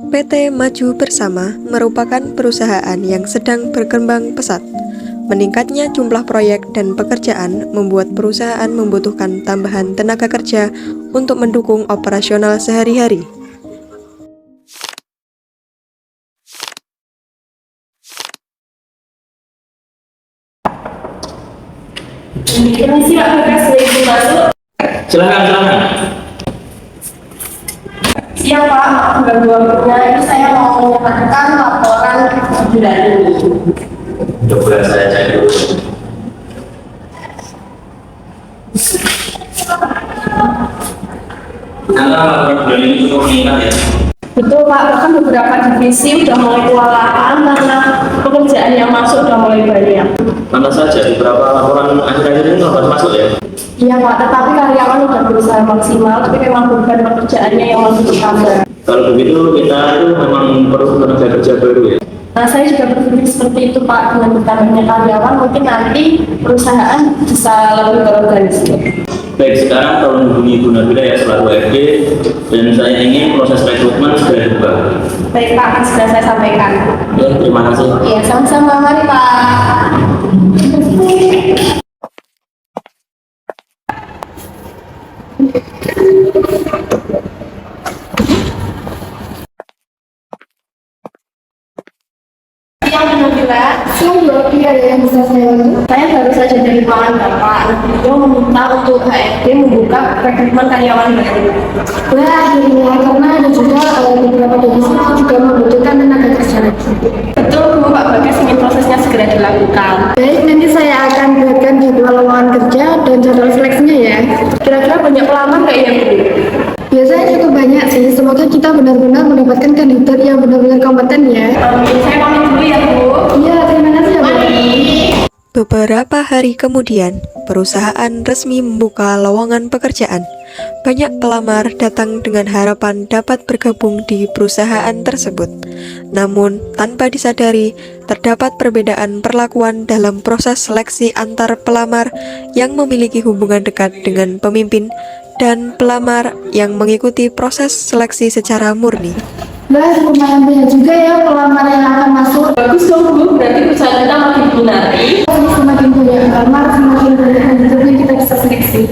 PT Maju Bersama merupakan perusahaan yang sedang berkembang pesat. Meningkatnya jumlah proyek dan pekerjaan membuat perusahaan membutuhkan tambahan tenaga kerja untuk mendukung operasional sehari-hari. Permisi Pak Bagas, boleh masuk? Silakan. Siang Pak, maaf mengganggu waktunya. Ini saya mau menyampaikan laporan bulan ini. Coba saya cek dulu. Ternyata laporan bulan ini cukup meningkat ya. Betul Pak, bahkan beberapa divisi sudah mulai kewalahan karena pekerjaan yang masuk sudah mulai banyak. Mana saja beberapa laporan akhir-akhir ini baru masuk ya. Iya Pak, tetapi karyawan sudah berusaha maksimal, tapi memang beban pekerjaannya yang masih bertambah. Kalau begitu kita itu memang perlu tenaga kerja baru ya. Nah, saya juga berpikir seperti itu Pak, dengan bertambahnya karyawan mungkin nanti perusahaan bisa lebih terorganisir. Baik, sekarang tolong hubungi Bu Nabila ya selaku RD, dan saya ingin proses rekrutmen segera dibuka. Baik Pak, sudah saya sampaikan. Ya, terima kasih. Iya, sama-sama. Mari Pak. Siang Nabila. Siang Bu, ada yang bisa saya bantu? Saya baru saja dari ruangan Bapak. Beliau meminta untuk HRD membuka rekrutmen karyawan baru. Wah, akhirnya karena ada juga beberapa divisi yang juga membutuhkan tenaga kerja lagi. Betul Bu, Pak Bagas ingin prosesnya segera dilakukan. Baik, nanti saya akan buatkan jadwal lowongan kerja dan jadwal seleksinya ya. Kira-kira banyak pelamar nggak ya Bu? Biasanya cukup banyak sih, semoga kita benar-benar mendapatkan kandidat yang benar-benar kompeten ya. Saya pamit dulu ya Bu. Iya, terima kasih ya Bu. Beberapa hari kemudian, perusahaan resmi membuka lowongan pekerjaan. Banyak pelamar datang dengan harapan dapat bergabung di perusahaan tersebut. Namun, tanpa disadari, terdapat perbedaan perlakuan dalam proses seleksi antar pelamar yang memiliki hubungan dekat dengan pemimpin dan pelamar yang mengikuti proses seleksi secara murni. Wah, lumayan banyak juga ya pelamar yang akan masuk. Bagus dong Bu, berarti perusahaan kita makin menarik. Semakin banyak pelamar, semakin banyak kandidat yang kita bisa seleksi.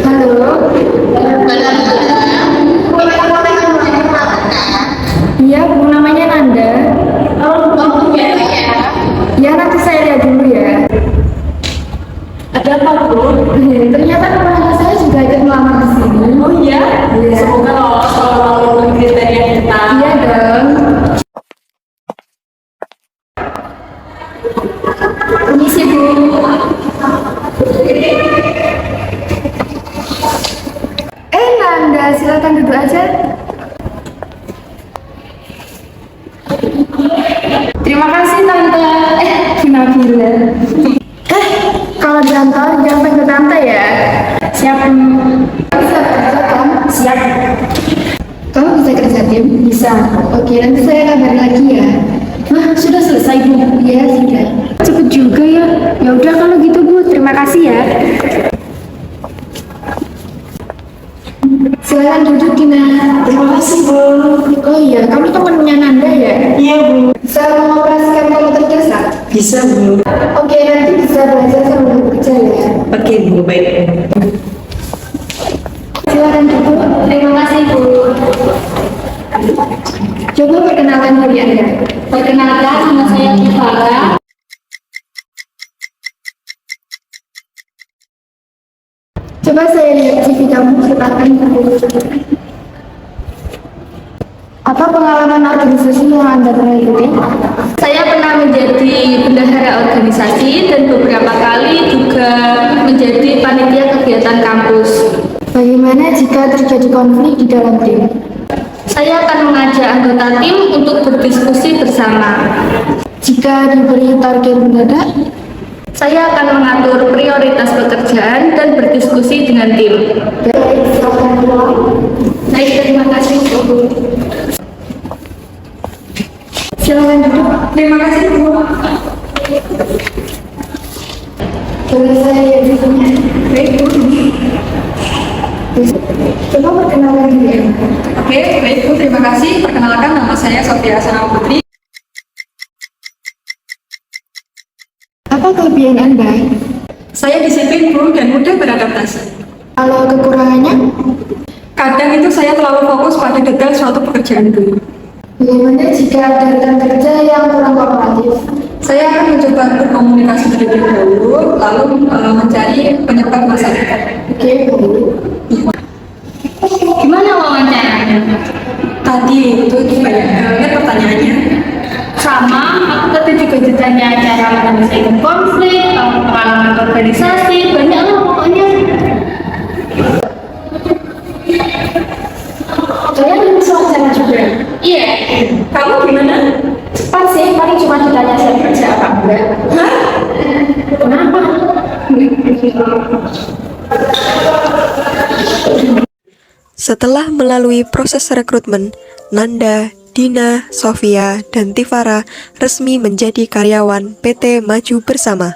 Halo. Iya, Bu, namanya Nanda. Ya, nanti saya lihat dulu ya. Ada apa Bu? Ternyata teman saya juga ikut melamar di sini. Oh iya? Iya. Semoga lolos kalau memenuhi kriteria kita. Iya dong. Permisi Bu. Nanda, silakan duduk aja. Terima kasih Tante. Nabila. Kalau di kantor jangan panggil Tante ya. Siap. Bisa kerja kan? Siap. Kamu bisa kerja tim? Bisa. Oke, nanti saya kabar lagi ya. Nah, sudah selesai Bu. Iya, sudah. Cepet juga ya. Ya udah kalau gitu Bu, terima kasih ya. Silakan duduk Dina. Terima kasih Bu. Oh iya, kamu temannya Nanda ya? Iya Bu. Bisa mengoperasikan komputer jasa? Bisa Bu. Oke, nanti bisa belajar sambil bekerja ya. Oke Bu, baik. Silakan duduk. Terima kasih Bu. Coba perkenalkan diri Anda. Perkenalkan, nama saya Kifara. Coba saya lihat CV kamu. Silakan Bu. Apa pengalaman organisasi yang Anda pernah ikuti? Saya pernah menjadi bendahara organisasi dan beberapa kali juga menjadi panitia kegiatan kampus. Bagaimana jika terjadi konflik di dalam tim? Saya akan mengajak anggota tim untuk berdiskusi bersama. Jika diberi target mendadak? Saya akan mengatur prioritas pekerjaan dan berdiskusi dengan tim. Baik, silakan pulang. Baik, terima kasih Bu. Silakan duduk. Terima kasih Bu. Boleh saya lihat bukunya? Baik, Bu. Coba perkenalkan diri. Oke, baik Bu, terima kasih. Perkenalkan, nama saya Sofia Sanam Putri. Apa kelebihan Anda? Saya disiplin Bu dan mudah beradaptasi. Kalau kekurangannya? Kadang itu saya terlalu fokus pada detail suatu pekerjaan Bu. Bagaimana jika ada rekan kerja yang kurang kooperatif? Saya akan mencoba berkomunikasi terlebih dahulu, lalu mencari penyebab masalah. Oke, baik. Gimana wawancaranya? Tadi itu banyak banget pertanyaannya. Sama, aku tadi juga ditanya cara menyelesaikan konflik, pengalaman organisasi, banyak lah pokoknya. Kalian lulus wawancara juga? Iya, Kamu gimana? Cepat sih, paling cuma ditanya saya kerja apa enggak. Hah? Kenapa? Setelah melalui proses rekrutmen, Nanda, Dina, Sofia, dan Tifara resmi menjadi karyawan PT Maju Bersama.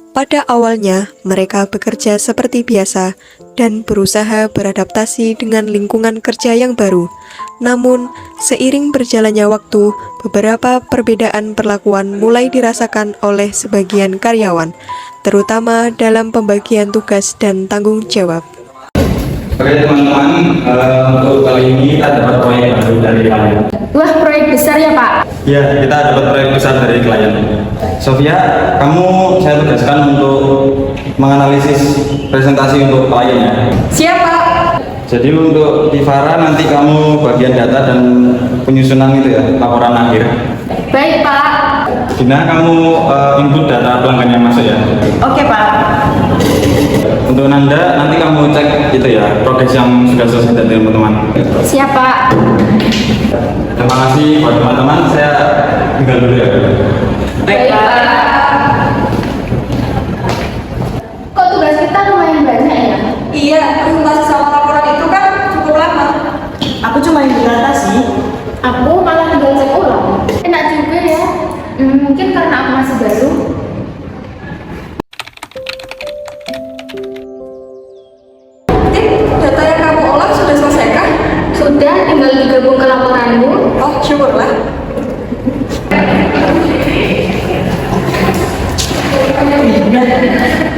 Pada awalnya, mereka bekerja seperti biasa dan berusaha beradaptasi dengan lingkungan kerja yang baru. Namun, seiring berjalannya waktu, beberapa perbedaan perlakuan mulai dirasakan oleh sebagian karyawan, terutama dalam pembagian tugas dan tanggung jawab. Oke teman-teman, untuk kali ini kita dapat proyek baru dari klien. wah proyek besar ya Pak. Ya, kita dapat proyek besar dari klien. Sofia, kamu saya tugaskan untuk menganalisis presentasi untuk kliennya. Siapa? Jadi untuk Tifara nanti kamu bagian data dan penyusunan itu ya, laporan akhir. Baik Pak. Dina, kamu input data pelanggan yang masuk ya. Oke Pak. Untuk Nanda, nanti kamu cek itu ya, progres yang sudah selesai dari teman-teman. Siap Pak. Terima kasih buat teman-teman, saya tinggal dulu ya. Baik Pak. Kok tugas kita lumayan banyak ya? Iya, presentasi sama laporan itu kan cukup lama. Aku cuma yang dibatasi. Aku malah tinggal cek ulang. Enak juga ya. Mungkin karena aku masih baru. Data yang kamu olah sudah selesai kan? Sudah, tinggal digabung ke laporanmu. Oh, syukurlah.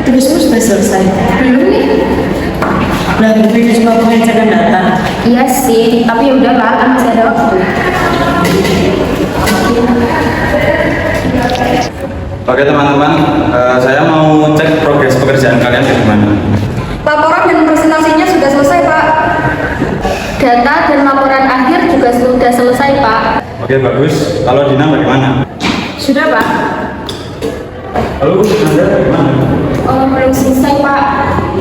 Tugasmu sudah selesai. Belum nih. Nah, itu cuma pengecekan data. Iya sih, tapi ya udahlah, kan masih ada waktu. Oke teman-teman, saya mau cek progres pekerjaan kalian bagaimana. Laporan dan presentasinya sudah selesai, Pak. Data dan laporan akhir juga sudah selesai, Pak. Oke bagus. Kalau Dina bagaimana? Sudah, Pak. Lalu Nanda bagaimana? Oh, belum selesai, Pak.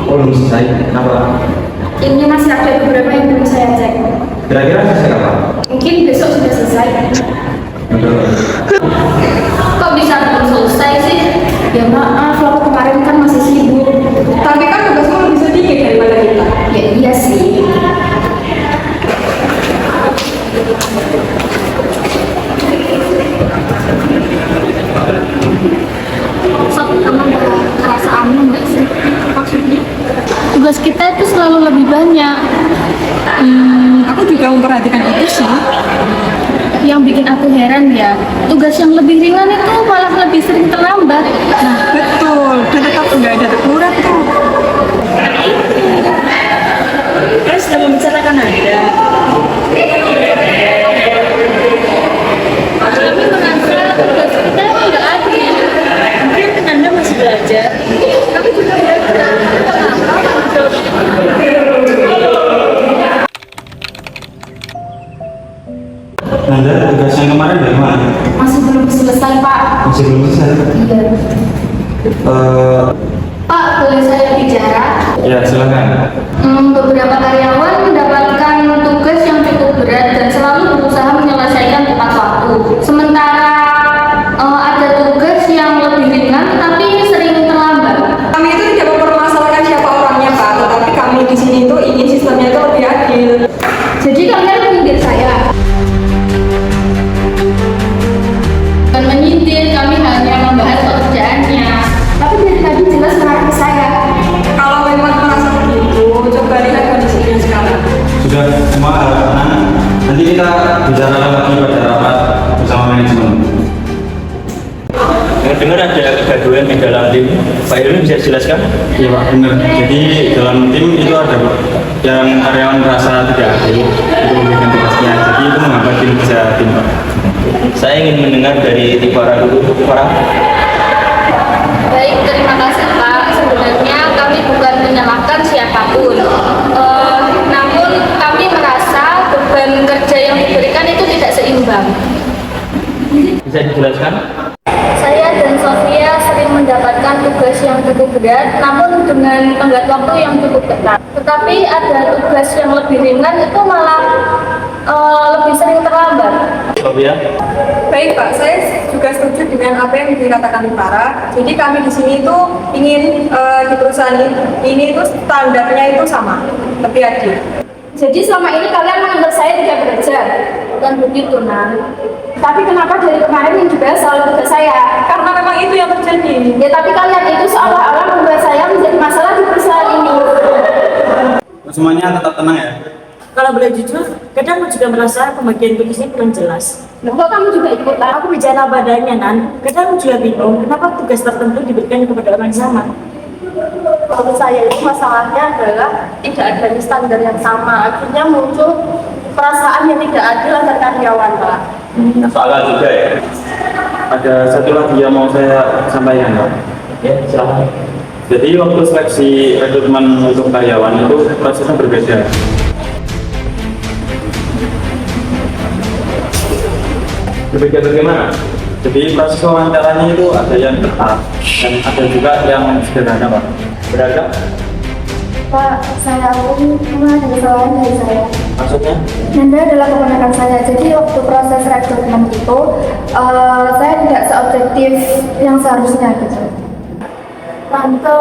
Oh belum selesai. Kenapa? Ini masih ada beberapa yang belum saya cek. Kira-kira selesai kapan? Mungkin besok sudah selesai. Kok bisa belum selesai sih? Ya maaf, aku kemarin kan masih sibuk. Tapi kan tugasmu lebih sedikit daripada kita. Ya iya sih. Kamu ngerasa aneh nggak sih? Maksudnya? Tugas kita itu selalu lebih banyak. Aku juga memperhatikan itu sih. Yang bikin aku heran ya, tugas yang lebih ringan itu malah lebih sering terlambat. Nah, betul. Dan tetap nggak ada teguran tuh. Kan sudah membicarakan Anda. Tapi merasa tugas kita nggak adil. Mungkin Anda masih belajar. Tapi juga belajar. Nanda, tugas yang kemarin bagaimana? Masih belum selesai, Pak. Masih belum selesai. Iya. Pak, boleh saya bicara? Ya silakan. Beberapa karyawan mendapatkan tugas yang cukup berat dan selalu berusaha menyelesaikan tepat waktu. Sementara ada tugas yang lebih ringan tapi sering terlambat. Kami itu tidak mempermasalahkan siapa orangnya, Pak. Tetapi kami di sini itu ingin sistemnya itu lebih adil. Jadi kalian menyindir saya. Bukan menyindir, kami hanya membahas pekerjaannya. Tapi dari tadi jelas kita bicara lagi pada rapat bersama manajemen. Dengar ada kegaduhan di dalam tim. Pak Irwin bisa jelaskan? Iya Pak, benar. Jadi dalam tim itu ada yang karyawan merasa tidak adil untuk memberikan tugasnya. Jadi itu menghambat kinerja tim Pak. Saya ingin mendengar dari Tifara dulu. Tifara. Baik, terima kasih Pak. Sebenarnya kami bukan menyalahkan siapapun. Namun kami merasa beban kerja yang diberikan itu tidak seimbang. Bisa dijelaskan? Saya dan Sofia sering mendapatkan tugas yang cukup berat, namun dengan tenggat waktu yang cukup ketat. Tetapi ada tugas yang lebih ringan itu malah lebih sering terlambat. Sofia. Baik Pak, saya juga setuju dengan apa yang dikatakan Para. Jadi kami di sini itu ingin di perusahaan ini itu standarnya itu sama, lebih adil. Jadi selama ini kalian menganggap saya tidak belajar. Bukan begitu, Nan. Tapi kenapa dari kemarin yang dibahas soal tugas saya? Karena memang itu yang terjadi. Ya tapi kalian itu seolah-olah membuat saya menjadi masalah di perusahaan ini. Semuanya tetap tenang ya. Kalau boleh jujur, kadang aku juga merasa pembagian tugasnya kurang jelas. Loh, kok kamu juga ikutan? Aku bicara padanya, Nan. Kadang aku juga bingung, kenapa tugas tertentu diberikan kepada orang yang sama. Menurut saya itu masalahnya adalah tidak adanya standar yang sama. Akhirnya muncul perasaan yang tidak adil antar karyawan, Pak. Soal juga ya. Ada satu lagi yang mau saya sampaikan Pak. Ya, silakan. Jadi waktu seleksi rekrutmen untuk karyawan itu prosesnya berbeda. Berbeda bagaimana? Jadi proses wawancaranya itu ada yang ketat dan ada juga yang sederhana Pak. Beragam? Pak, saya pun memang ada kesalahan dari saya. Maksudnya? Nanda adalah keponakan saya. Jadi waktu proses rekrutmen itu, saya tidak seobjektif yang seharusnya gitu. Tante,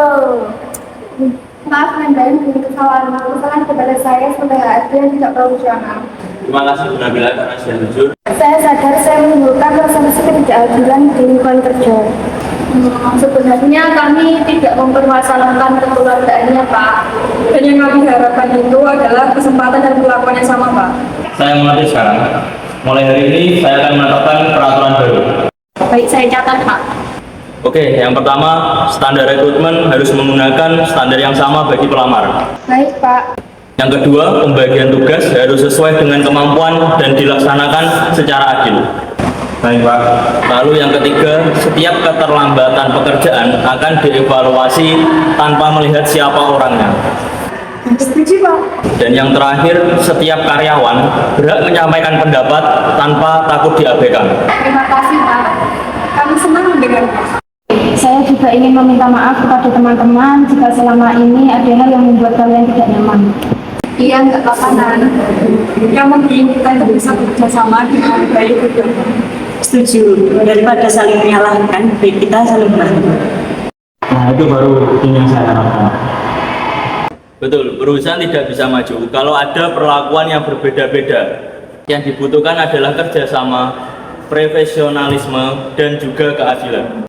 maaf Nanda, ini kesalahan kepada saya sebagai adil tidak profesional. Terima kasih Bu Nabila karena sudah jujur. Saya sadar saya menimbulkan rasa ketidakadilan di lingkungan kerja. Sebenarnya kami tidak mempermasalahkan kekeluargaannya, Pak. Dan yang kami harapkan itu adalah kesempatan dan perlakuan yang sama Pak. Saya mengerti sekarang. Mulai hari ini saya akan menetapkan peraturan baru. Baik, saya catat, Pak. Oke, yang pertama, standar rekrutmen harus menggunakan standar yang sama bagi pelamar. Baik Pak. Yang kedua, pembagian tugas harus sesuai dengan kemampuan dan dilaksanakan secara adil. Baik Pak. Lalu yang ketiga, setiap keterlambatan pekerjaan akan dievaluasi tanpa melihat siapa orangnya. Setuju Pak. Dan yang terakhir, setiap karyawan berhak menyampaikan pendapat tanpa takut diabaikan. Terima kasih Pak. Kami senang mendengar. Saya juga ingin meminta maaf kepada teman-teman jika selama ini ada hal yang membuat kalian tidak nyaman. Iya, nggak apa-apa Nan. Yang penting kita itu bisa bekerja sama dengan baik gitu. Setuju, daripada saling menyalahkan, baik kita saling bantu. Nah itu baru yang saya harapkan. Betul, perusahaan tidak bisa maju kalau ada perlakuan yang berbeda-beda. Yang dibutuhkan adalah kerjasama, profesionalisme, dan juga keadilan.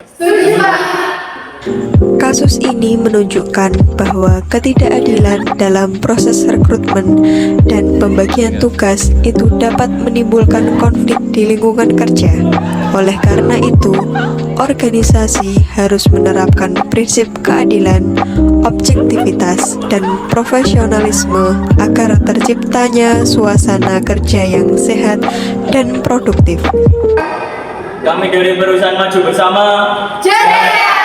Kasus ini menunjukkan bahwa ketidakadilan dalam proses rekrutmen dan pembagian tugas itu dapat menimbulkan konflik di lingkungan kerja. Oleh karena itu, organisasi harus menerapkan prinsip keadilan, objektivitas, dan profesionalisme agar terciptanya suasana kerja yang sehat dan produktif. Kami dari perusahaan Maju Bersama. Jaya!